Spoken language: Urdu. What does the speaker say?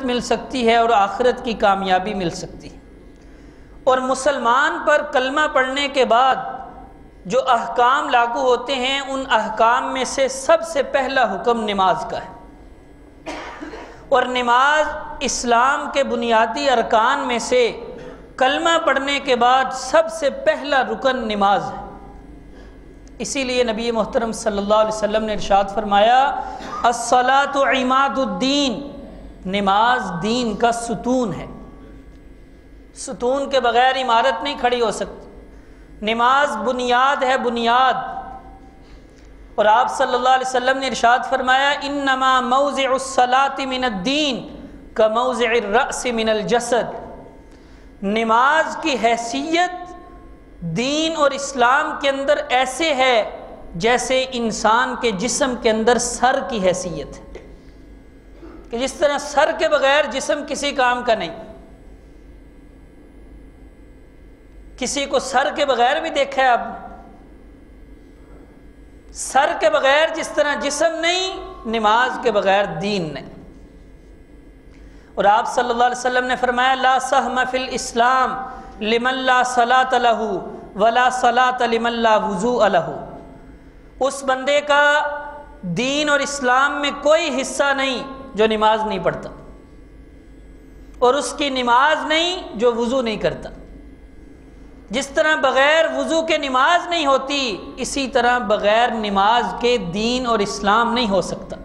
جنت مل سکتی ہے اور آخرت کی کامیابی مل سکتی ہے۔ اور مسلمان پر کلمہ پڑھنے کے بعد جو احکام لاگو ہوتے ہیں ان احکام میں سے سب سے پہلا حکم نماز کا ہے، اور نماز اسلام کے بنیادی ارکان میں سے کلمہ پڑھنے کے بعد سب سے پہلا رکن نماز ہے۔ اسی لیے نبی محترم صلی اللہ علیہ وسلم نے ارشاد فرمایا الصلاۃ عماد الدین، نماز دین کا ستون ہے، ستون کے بغیر عمارت نہیں کھڑی ہو سکتی، نماز بنیاد ہے، بنیاد۔ اور آپ صلی اللہ علیہ وسلم نے ارشاد فرمایا انما موضع الصلاۃ من الدین کموضع الرأس من الجسد، نماز کی حیثیت دین اور اسلام کے اندر ایسے ہے جیسے انسان کے جسم کے اندر سر کی حیثیت ہے، کہ جس طرح سر کے بغیر جسم کسی کام کا نہیں۔ کسی کو سر کے بغیر بھی دیکھا ہے آپ نے؟ سر کے بغیر جس طرح جسم نہیں، نماز کے بغیر دین نہیں۔ اور آپ صلی اللہ علیہ وسلم نے فرمایا لا سہم فی الاسلام لمن لا صلاۃ لہ ولا صلاۃ لمن لا وضوء لہ، اس بندے کا دین اور اسلام میں کوئی حصہ نہیں جو نماز نہیں پڑھتا، اور اس کی نماز نہیں جو وضو نہیں کرتا۔ جس طرح بغیر وضو کے نماز نہیں ہوتی، اسی طرح بغیر نماز کے دین اور اسلام نہیں ہو سکتا۔